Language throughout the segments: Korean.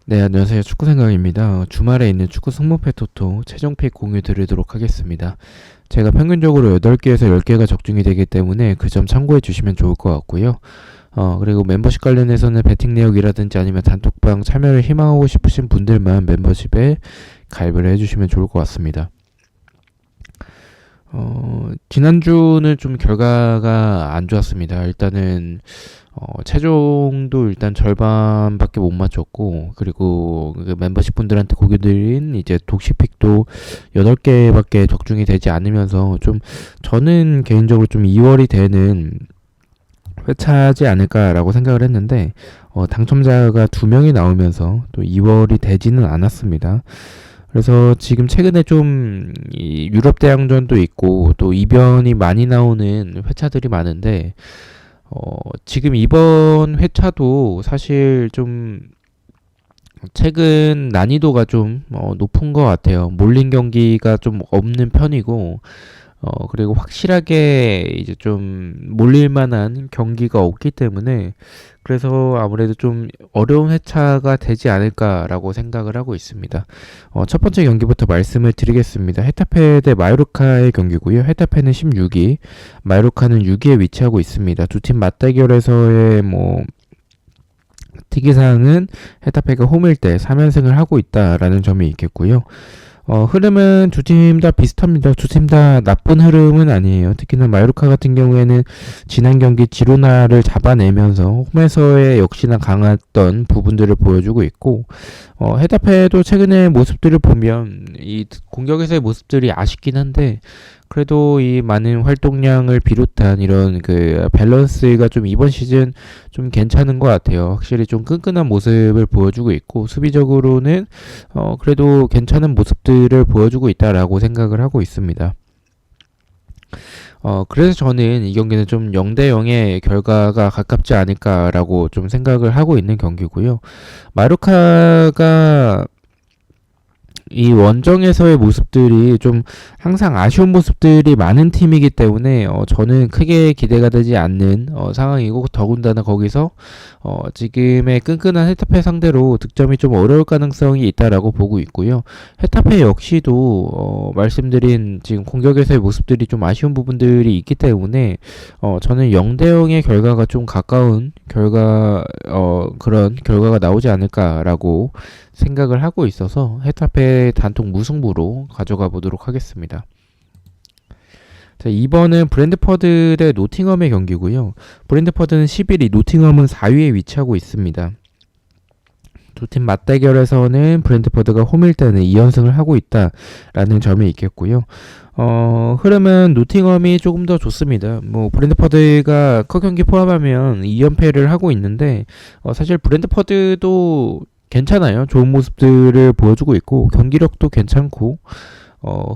네, 안녕하세요. 축구생각입니다. 주말에 있는 축구 승무패 토토 최종픽 공유 드리도록 하겠습니다. 제가 평균적으로 8개에서 10개가 적중이 되기 때문에 그 점 참고해 주시면 좋을 것 같고요. 그리고 멤버십 관련해서는 배팅 내역이라든지 아니면 단톡방 참여를 희망하고 싶으신 분들만 멤버십에 가입을 해주시면 좋을 것 같습니다. 지난주는 좀 결과가 안 좋았습니다. 일단은 최종도 일단 절반밖에 못 맞췄고, 그리고 그 멤버십 분들한테 고개 드린 이제 독식픽도 8개밖에 적중이 되지 않으면서 좀 저는 개인적으로 좀 2월이 되는 회차지 않을까라고 생각을 했는데, 당첨자가 2명이 나오면서 또 2월이 되지는 않았습니다. 그래서 지금 최근에 좀 이 유럽 대항전도 있고 또 이변이 많이 나오는 회차들이 많은데, 지금 이번 회차도 사실 좀 최근 난이도가 좀 높은 것 같아요. 몰린 경기가 좀 없는 편이고, 그리고 확실하게 이제 좀 몰릴 만한 경기가 없기 때문에 그래서 아무래도 좀 어려운 회차가 되지 않을까라고 생각을 하고 있습니다. 첫 번째 경기부터 말씀을 드리겠습니다. 헤타페 대 마요르카의 경기고요. 헤타페는 16위, 마요르카는 6위에 위치하고 있습니다. 두 팀 맞대결에서의 특이사항은 헤타페가 홈일 때 3연승을 하고 있다라는 점이 있겠고요. 흐름은 두 팀 다 비슷합니다. 두 팀 다 나쁜 흐름은 아니에요. 특히나 마요르카 같은 경우에는 지난 경기 지로나를 잡아내면서 홈에서의 역시나 강했던 부분들을 보여주고 있고, 헤타페도 최근의 모습들을 보면 이 공격에서의 모습들이 아쉽긴 한데 그래도 이 많은 활동량을 비롯한 이런 그 밸런스가 좀 이번 시즌 좀 괜찮은 것 같아요. 확실히 좀 끈끈한 모습을 보여주고 있고 수비적으로는 그래도 괜찮은 모습들을 보여주고 있다라고 생각을 하고 있습니다. 그래서 저는 이 경기는 좀 0대 0의 결과가 가깝지 않을까라고 좀 생각을 하고 있는 경기고요. 마루카가 이 원정에서의 모습들이 좀 항상 아쉬운 모습들이 많은 팀이기 때문에 저는 크게 기대가 되지 않는 상황이고, 더군다나 거기서 지금의 끈끈한 헤타페 상대로 득점이 좀 어려울 가능성이 있다라고 보고 있고요. 헤타페 역시도 말씀드린 지금 공격에서의 모습들이 좀 아쉬운 부분들이 있기 때문에 저는 0대 0의 결과가 좀 가까운 그런 결과가 나오지 않을까라고 생각을 하고 있어서 헤타페 단통 무승부로 가져가 보도록 하겠습니다. 자, 2번은 브랜드퍼드 대 노팅엄의 경기고요. 브랜드퍼드는 11위, 노팅엄은 4위에 위치하고 있습니다. 두 팀 맞대결에서는 브랜드퍼드가 홈일 때는 2연승을 하고 있다라는 점이 있겠고요. 흐름은 노팅엄이 조금 더 좋습니다. 브랜드퍼드가 컷 경기 포함하면 2연패를 하고 있는데, 사실 브랜드퍼드도 괜찮아요. 좋은 모습들을 보여주고 있고 경기력도 괜찮고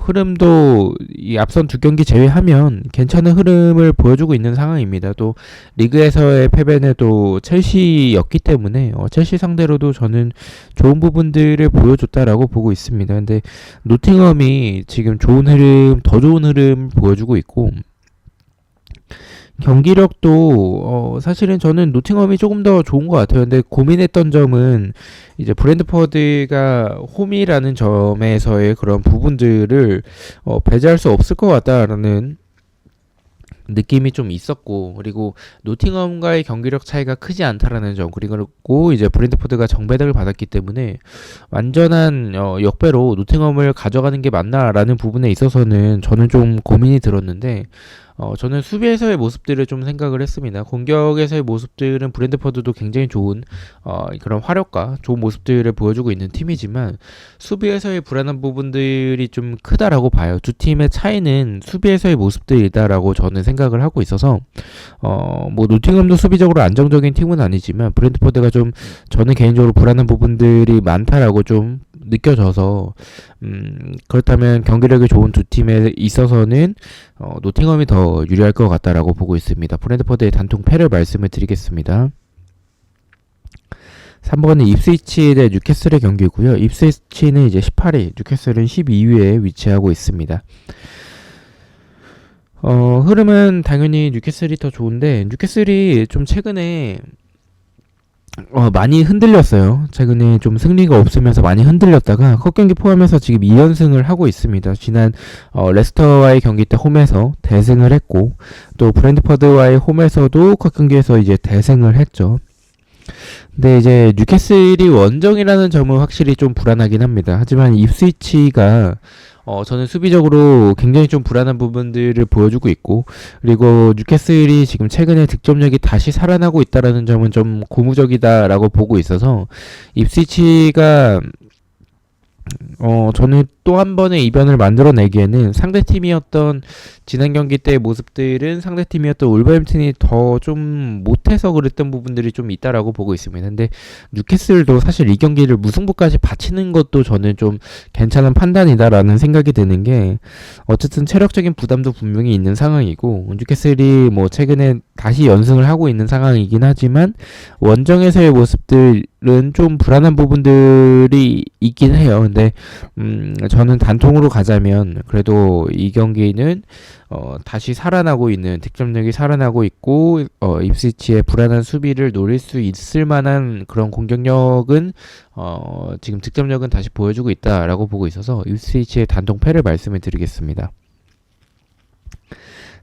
흐름도 이 앞선 두 경기 제외하면 괜찮은 흐름을 보여주고 있는 상황입니다. 또 리그에서의 패배는 또 첼시였기 때문에 첼시 상대로도 저는 좋은 부분들을 보여줬다라고 보고 있습니다. 근데 노팅엄이 지금 좋은 흐름, 더 좋은 흐름 보여주고 있고 경기력도 사실은 저는 노팅엄이 조금 더 좋은 것 같아요. 근데 고민했던 점은 이제 브랜드퍼드가 홈이라는 점에서의 그런 부분들을 배제할 수 없을 것 같다라는 느낌이 좀 있었고, 그리고 노팅엄과의 경기력 차이가 크지 않다라는 점, 그리고 이제 브랜드포드가 정배당을 받았기 때문에 완전한 역배로 노팅엄을 가져가는 게 맞나라는 부분에 있어서는 저는 좀 고민이 들었는데, 저는 수비에서의 모습들을 좀 생각을 했습니다. 공격에서의 모습들은 브랜드퍼드도 굉장히 좋은 그런 화력과 좋은 모습들을 보여주고 있는 팀이지만 수비에서의 불안한 부분들이 좀 크다라고 봐요. 두 팀의 차이는 수비에서의 모습들이다라고 저는 생각을 하고 있어서 노팅엄도 수비적으로 안정적인 팀은 아니지만 브랜드퍼드가 좀 저는 개인적으로 불안한 부분들이 많다라고 좀 느껴져서 그렇다면 경기력이 좋은 두 팀에 있어서는 노팅엄이 더 유리할 것 같다라고 보고 있습니다. 브랜드퍼드의 단통 패를 말씀을 드리겠습니다. 3번은 입스위치 대 뉴캐슬의 경기고요. 입스위치는 이제 18위, 뉴캐슬은 12위에 위치하고 있습니다. 흐름은 당연히 뉴캐슬이 더 좋은데 뉴캐슬이 좀 최근에 많이 흔들렸어요. 최근에 좀 승리가 없으면서 많이 흔들렸다가 컷 경기 포함해서 지금 2연승을 하고 있습니다. 지난 레스터와의 경기 때 홈에서 대승을 했고, 또 브랜드퍼드와의 홈에서도 컷 경기에서 이제 대승을 했죠. 근데 이제 뉴캐슬이 원정이라는 점은 확실히 좀 불안하긴 합니다. 하지만 입스위치가 저는 수비적으로 굉장히 좀 불안한 부분들을 보여주고 있고, 그리고 뉴캐슬이 지금 최근에 득점력이 다시 살아나고 있다라는 점은 좀 고무적이다라고 보고 있어서 입스위치가 저는 또 한 번의 이변을 만들어내기에는 상대팀이었던 지난 경기 때의 모습들은 상대팀이었던 울버햄튼이 더 좀 못해서 그랬던 부분들이 좀 있다라고 보고 있습니다. 근데 뉴캐슬도 사실 이 경기를 무승부까지 바치는 것도 저는 좀 괜찮은 판단이다라는 생각이 드는 게, 어쨌든 체력적인 부담도 분명히 있는 상황이고, 뉴캐슬이 뭐 최근에 다시 연승을 하고 있는 상황이긴 하지만 원정에서의 모습들은 좀 불안한 부분들이 있긴 해요. 근데 저는 단통으로 가자면 그래도 이 경기는 다시 살아나고 있는, 득점력이 살아나고 있고, 입스위치의 불안한 수비를 노릴 수 있을 만한 그런 공격력은 지금 득점력은 다시 보여주고 있다라고 보고 있어서 입스위치의 단통패를 말씀을 드리겠습니다.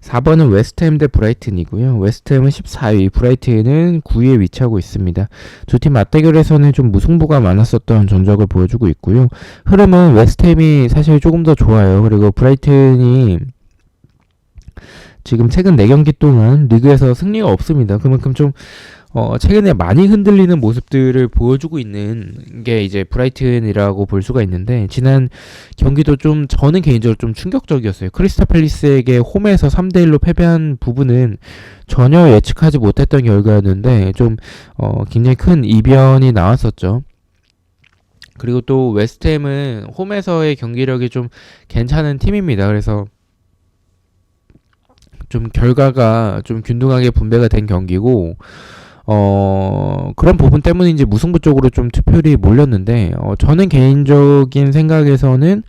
4번은 웨스트햄 대 브라이튼이고요. 웨스트햄은 14위, 브라이튼은 9위에 위치하고 있습니다. 두 팀 맞대결에서는 좀 무승부가 많았었던 전적을 보여주고 있고요. 흐름은 웨스트햄이 사실 조금 더 좋아요. 그리고 브라이튼이 지금 최근 4경기 동안 리그에서 승리가 없습니다. 그만큼 좀 최근에 많이 흔들리는 모습들을 보여주고 있는 게 이제 브라이튼이라고 볼 수가 있는데, 지난 경기도 좀 저는 개인적으로 좀 충격적이었어요. 크리스탈 팰리스에게 홈에서 3대1로 패배한 부분은 전혀 예측하지 못했던 결과였는데 좀 굉장히 큰 이변이 나왔었죠. 그리고 또 웨스트햄은 홈에서의 경기력이 좀 괜찮은 팀입니다. 그래서 좀 결과가 좀 균등하게 분배가 된 경기고, 그런 부분 때문인지 무승부 쪽으로 좀 투표율이 몰렸는데, 저는 개인적인 생각에서는,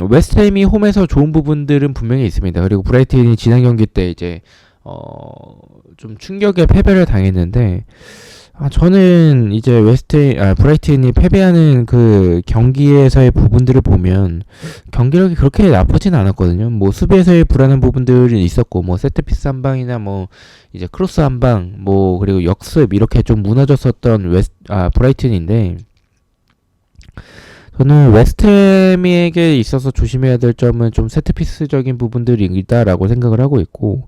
웨스트햄이 홈에서 좋은 부분들은 분명히 있습니다. 그리고 브라이튼이 지난 경기 때 이제, 좀 충격의 패배를 당했는데, 저는 이제 브라이튼이 패배하는 그 경기에서의 부분들을 보면 경기력이 그렇게 나쁘진 않았거든요. 뭐 수비에서의 불안한 부분들이 있었고, 뭐 세트피스 한 방이나 뭐 이제 크로스 한 방, 뭐 그리고 역습 이렇게 좀 무너졌었던 브라이튼인데, 저는 웨스트햄에게 있어서 조심해야 될 점은 좀 세트피스적인 부분들이 있다라고 생각을 하고 있고,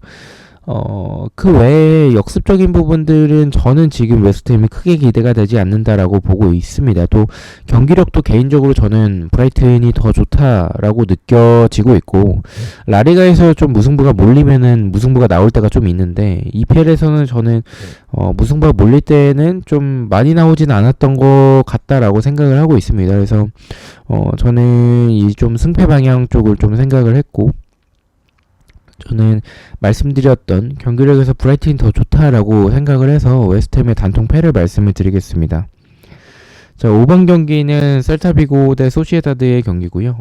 그 외에 역습적인 부분들은 저는 지금 웨스트햄이 크게 기대가 되지 않는다라고 보고 있습니다. 또 경기력도 개인적으로 저는 브라이튼이 더 좋다라고 느껴지고 있고, 라리가에서 좀 무승부가 몰리면은 무승부가 나올 때가 좀 있는데, EPL에서는 저는 무승부가 몰릴 때는 좀 많이 나오진 않았던 것 같다라고 생각을 하고 있습니다. 그래서 저는 이 좀 승패 방향 쪽을 좀 생각을 했고, 저는 말씀드렸던 경기력에서 브라이튼이 더 좋다라고 생각을 해서 웨스트햄의 단통패를 말씀을 드리겠습니다. 자, 5번 경기는 셀타비고 대 소시에다드의 경기고요.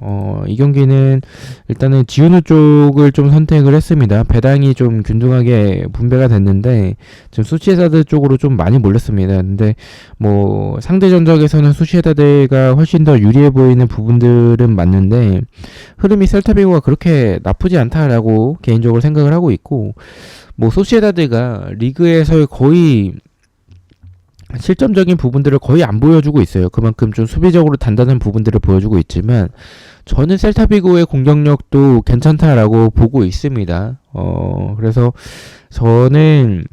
이 경기는 일단은 지우누 쪽을 좀 선택을 했습니다. 배당이 좀 균등하게 분배가 됐는데 지금 소시에다드 쪽으로 좀 많이 몰렸습니다. 근데 뭐 상대 전적에서는 소시에다드가 훨씬 더 유리해 보이는 부분들은 맞는데, 흐름이 셀타비고가 그렇게 나쁘지 않다라고 개인적으로 생각을 하고 있고, 뭐 소시에다드가 리그에서의 거의 실점적인 부분들을 거의 안 보여주고 있어요. 그만큼 좀 수비적으로 단단한 부분들을 보여주고 있지만, 저는 셀타비고의 공격력도 괜찮다라고 보고 있습니다. 그래서 저는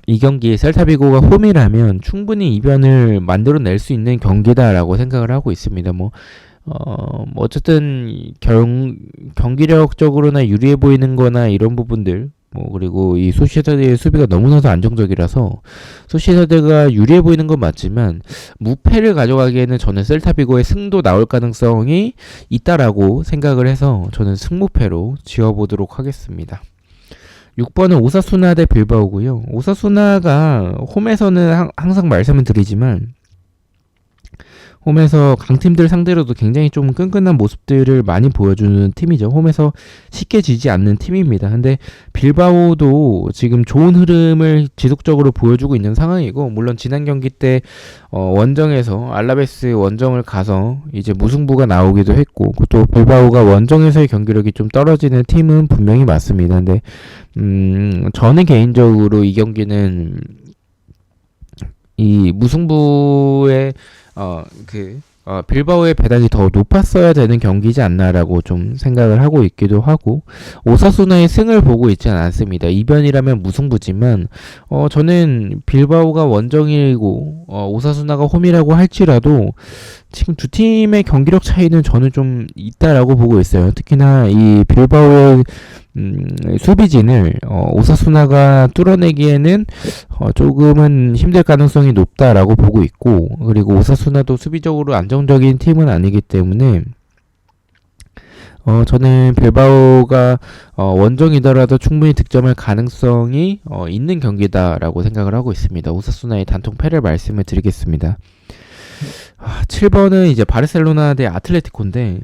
이 경기 셀타비고가 홈이라면 충분히 이변을 만들어낼 수 있는 경기다라고 생각을 하고 있습니다. 뭐 어쨌든 경기력적으로나 유리해 보이는 거나 이런 부분들, 그리고 이 소시에다드의 수비가 너무나도 안정적이라서 소시에다드가 유리해 보이는 건 맞지만, 무패를 가져가기에는 저는 셀타비고의 승도 나올 가능성이 있다라고 생각을 해서 저는 승무패로 지어보도록 하겠습니다. 6번은 오사수나 대 빌바오고요. 오사수나가 홈에서는 항상 말씀을 드리지만 홈에서 강팀들 상대로도 굉장히 좀 끈끈한 모습들을 많이 보여주는 팀이죠. 홈에서 쉽게 지지 않는 팀입니다. 근데 빌바오도 지금 좋은 흐름을 지속적으로 보여주고 있는 상황이고, 물론 지난 경기 때 원정에서 알라베스 원정을 가서 이제 무승부가 나오기도 했고, 또 빌바오가 원정에서의 경기력이 좀 떨어지는 팀은 분명히 맞습니다. 근데 저는 개인적으로 이 경기는 이 무승부의 빌바오의 배당이 더 높았어야 되는 경기지 않나라고 좀 생각을 하고 있기도 하고, 오사수나의 승을 보고 있지는 않습니다. 이변이라면 무승부지만 저는 빌바오가 원정이고 오사수나가 홈이라고 할지라도 지금 두 팀의 경기력 차이는 저는 좀 있다라고 보고 있어요. 특히나 이 빌바오의 수비진을 오사수나가 뚫어내기에는 조금은 힘들 가능성이 높다라고 보고 있고, 그리고 오사수나도 수비적으로 안정적인 팀은 아니기 때문에 저는 빌바오가 원정이더라도 충분히 득점할 가능성이 있는 경기다라고 생각을 하고 있습니다. 오사수나의 단통 패를 말씀을 드리겠습니다. 7번은 이제 바르셀로나 대 아틀레티코인데,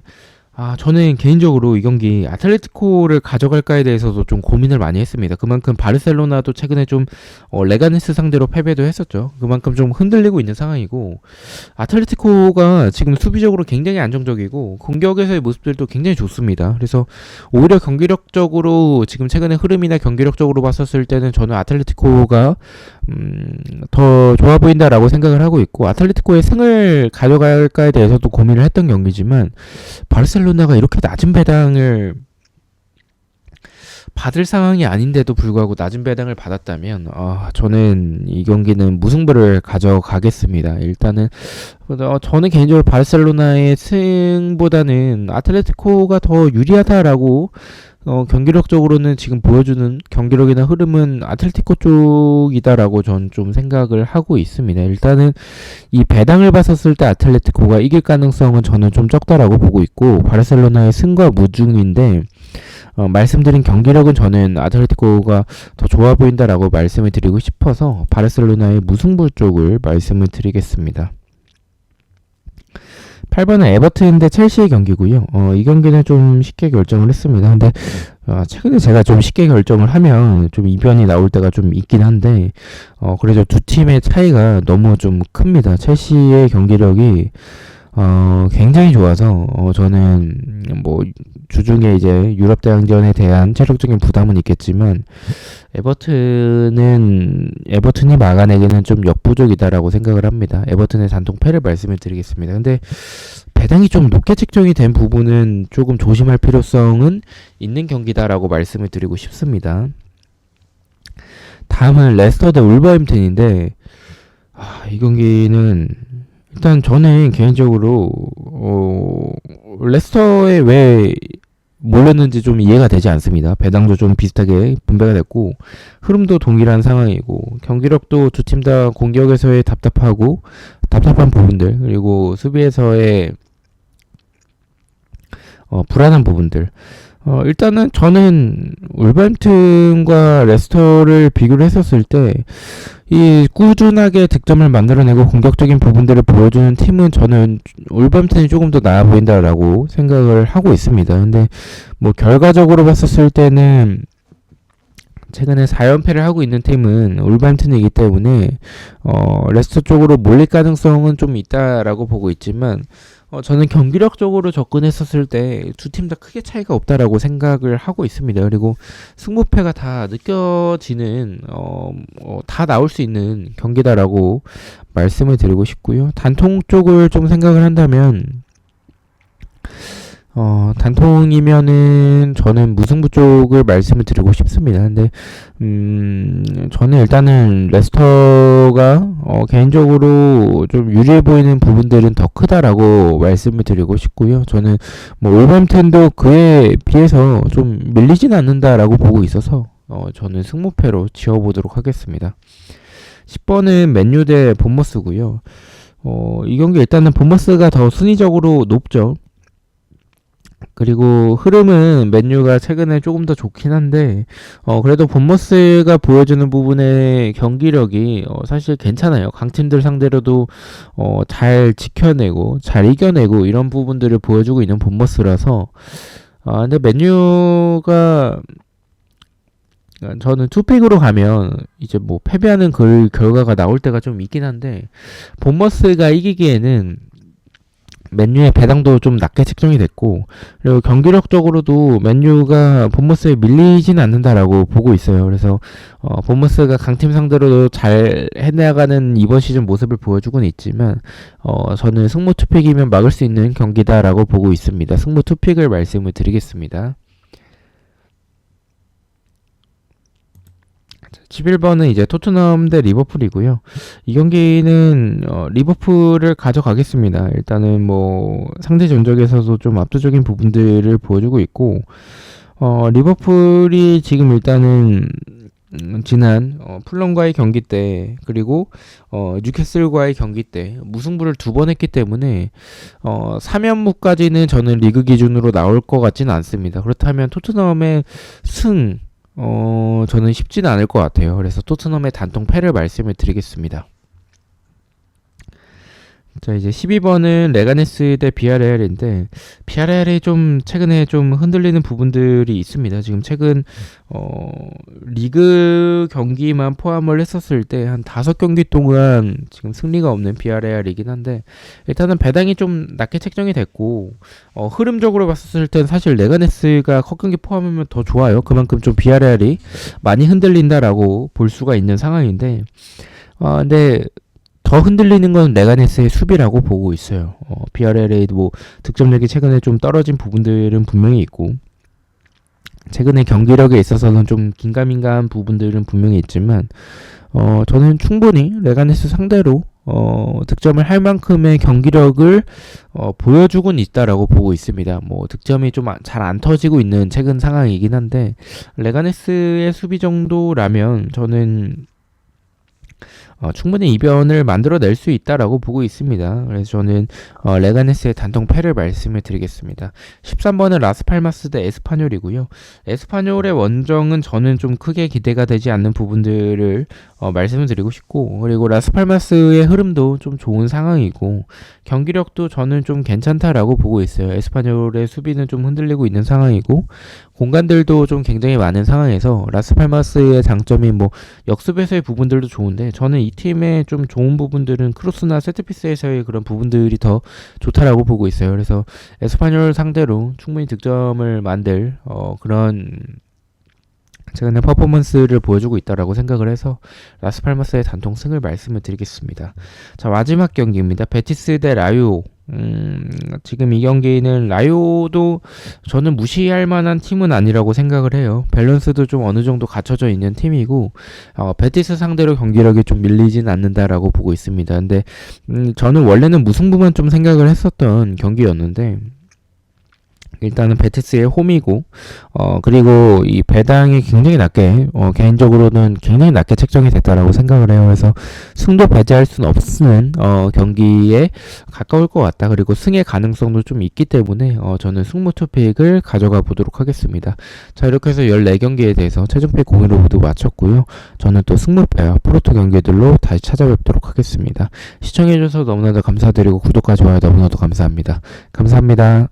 저는 개인적으로 이 경기 아틀레티코를 가져갈까에 대해서도 좀 고민을 많이 했습니다. 그만큼 바르셀로나도 최근에 좀 레가네스 상대로 패배도 했었죠. 그만큼 좀 흔들리고 있는 상황이고, 아틀레티코가 지금 수비적으로 굉장히 안정적이고 공격에서의 모습들도 굉장히 좋습니다. 그래서 오히려 경기력적으로 지금 최근에 흐름이나 경기력적으로 봤었을 때는 저는 아틀레티코가 더 좋아 보인다라고 생각을 하고 있고, 아틀레티코의 승을 가져갈까에 대해서도 고민을 했던 경기지만, 바르셀로나가 이렇게 낮은 배당을 받을 상황이 아닌데도 불구하고 낮은 배당을 받았다면 저는 이 경기는 무승부를 가져가겠습니다. 일단은 저는 개인적으로 바르셀로나의 승보다는 아틀레티코가 더 유리하다라고 경기력적으로는 지금 보여주는 경기력이나 흐름은 아틀레티코 쪽이다라고 전 좀 생각을 하고 있습니다. 일단은 이 배당을 봤었을 때 아틀레티코가 이길 가능성은 저는 좀 적다라고 보고 있고, 바르셀로나의 승과 무중인데 말씀드린 경기력은 저는 아틀레티코가 더 좋아 보인다라고 말씀을 드리고 싶어서 바르셀로나의 무승부 쪽을 말씀을 드리겠습니다. 8번은 에버튼 대 첼시의 경기고요. 이 경기는 좀 쉽게 결정을 했습니다. 근데 최근에 제가 좀 쉽게 결정을 하면 좀 이변이 나올 때가 좀 있긴 한데, 그래도 두 팀의 차이가 너무 좀 큽니다. 첼시의 경기력이 굉장히 좋아서 저는 뭐 주중에 이제 유럽 대항전에 대한 체력적인 부담은 있겠지만, 에버튼이 막아내기는 좀 역부족이다라고 생각을 합니다. 에버튼의 단통 패를 말씀을 드리겠습니다. 근데 배당이 좀 높게 책정이 된 부분은 조금 조심할 필요성은 있는 경기다라고 말씀을 드리고 싶습니다. 다음은 레스터 대 울버햄튼인데, 이 경기는 일단 저는 개인적으로 레스터에 왜 몰렸는지 좀 이해가 되지 않습니다. 배당도 좀 비슷하게 분배가 됐고, 흐름도 동일한 상황이고, 경기력도 두 팀 다 공격에서의 답답한 부분들, 그리고 수비에서의 불안한 부분들. 일단은 저는 울버햄튼과 레스터를 비교를 했었을 때 이 꾸준하게 득점을 만들어내고 공격적인 부분들을 보여주는 팀은 저는 울버햄튼이 조금 더 나아 보인다라고 생각을 하고 있습니다. 근데 뭐 결과적으로 봤었을 때는 최근에 4연패를 하고 있는 팀은 울버햄튼이기 때문에 레스터 쪽으로 몰릴 가능성은 좀 있다라고 보고 있지만, 저는 경기력적으로 접근했었을 때 두 팀 다 크게 차이가 없다라고 생각을 하고 있습니다. 그리고 승부패가 다 느껴지는 다 나올 수 있는 경기다라고 말씀을 드리고 싶고요. 단통 쪽을 좀 생각을 한다면 단통이면은 저는 무승부 쪽을 말씀을 드리고 싶습니다. 근데 저는 일단은 레스터가 개인적으로 좀 유리해 보이는 부분들은 더 크다라고 말씀을 드리고 싶고요. 저는 뭐 울버햄튼도 그에 비해서 좀 밀리진 않는다라고 보고 있어서 저는 승무패로 지어보도록 하겠습니다. 10번은 맨유 대 본머스고요. 이 경기 일단은 본머스가 더 순위적으로 높죠. 그리고 흐름은 맨유가 최근에 조금 더 좋긴 한데 그래도 본머스가 보여주는 부분의 경기력이 사실 괜찮아요. 강팀들 상대로도 잘 지켜내고 잘 이겨내고 이런 부분들을 보여주고 있는 본머스라서 근데 맨유가 저는 투픽으로 가면 이제 뭐 패배하는 그 결과가 나올 때가 좀 있긴 한데 본머스가 이기기에는 맨유의 배당도 좀 낮게 책정이 됐고 그리고 경기력적으로도 맨유가 본머스에 밀리진 않는다라고 보고 있어요. 그래서 본머스가 강팀 상대로도 잘 해나가는 이번 시즌 모습을 보여주고는 있지만 저는 승부 투픽이면 막을 수 있는 경기다라고 보고 있습니다. 승부 투픽을 말씀을 드리겠습니다. 11번은 이제 토트넘 대 리버풀이고요. 이 경기는 리버풀을 가져가겠습니다. 일단은 뭐 상대 전적에서도 좀 압도적인 부분들을 보여주고 있고 리버풀이 지금 일단은 지난 풀럼과의 경기 때 그리고 뉴캐슬과의 경기 때 무승부를 2번 했기 때문에 3연무까지는 저는 리그 기준으로 나올 것 같지는 않습니다. 그렇다면 토트넘의 저는 쉽지는 않을 것 같아요. 그래서 토트넘의 단통 패를 말씀을 드리겠습니다. 자, 이제 12번은 레가네스 대 비아레알인데 비아레알이 좀 최근에 좀 흔들리는 부분들이 있습니다. 지금 최근 리그 경기만 포함을 했었을 때 한 5경기 동안 지금 승리가 없는 비아레알이긴 한데 일단은 배당이 좀 낮게 책정이 됐고 흐름적으로 봤을 땐 사실 레가네스가 컷경기 포함하면 더 좋아요. 그만큼 좀 비아레알이 많이 흔들린다라고 볼 수가 있는 상황인데 근데 더 흔들리는 건 레가네스의 수비라고 보고 있어요. 비아레알의 뭐 득점력이 최근에 좀 떨어진 부분들은 분명히 있고 최근에 경기력에 있어서는 좀 긴가민가한 부분들은 분명히 있지만 저는 충분히 레가네스 상대로 득점을 할 만큼의 경기력을 보여주곤 있다라고 보고 있습니다. 뭐 득점이 좀 잘 안 터지고 있는 최근 상황이긴 한데 레가네스의 수비 정도라면 저는 충분히 이변을 만들어낼 수 있다라고 보고 있습니다. 그래서 저는 레가네스의 단통 패를 말씀을 드리겠습니다. 13번은 라스팔마스 대 에스파뇰이고요. 에스파뇰의 원정은 저는 좀 크게 기대가 되지 않는 부분들을 말씀을 드리고 싶고 그리고 라스팔마스의 흐름도 좀 좋은 상황이고 경기력도 저는 좀 괜찮다라고 보고 있어요. 에스파뇰의 수비는 좀 흔들리고 있는 상황이고 공간들도 좀 굉장히 많은 상황에서 라스팔마스의 장점이 뭐 역습에서의 부분들도 좋은데 저는 이 팀의 좀 좋은 부분들은 크로스나 세트피스에서의 그런 부분들이 더 좋다라고 보고 있어요. 그래서 에스파뇰 상대로 충분히 득점을 만들 그런 최근에 퍼포먼스를 보여주고 있다라고 생각을 해서 라스팔마스의 단통 승을 말씀을 드리겠습니다. 자, 마지막 경기입니다. 베티스 대 라요. 지금 이 경기는 라요도 저는 무시할 만한 팀은 아니라고 생각을 해요. 밸런스도 좀 어느 정도 갖춰져 있는 팀이고 베티스 상대로 경기력이 좀 밀리진 않는다라고 보고 있습니다. 근데 저는 원래는 무승부만 좀 생각을 했었던 경기였는데 일단은 베티스의 홈이고 그리고 이 배당이 굉장히 낮게 개인적으로는 굉장히 낮게 책정이 됐다라고 생각을 해요. 그래서 승도 배제할 수는 없는 경기에 가까울 것 같다. 그리고 승의 가능성도 좀 있기 때문에 저는 승부 투픽을 가져가 보도록 하겠습니다. 자, 이렇게 해서 14경기에 대해서 최종픽 공유를 모두 마쳤고요. 저는 또 승무패와 프로토 경기들로 다시 찾아뵙도록 하겠습니다. 시청해주셔서 너무나도 감사드리고 구독과 좋아요 너무나도 감사합니다. 감사합니다.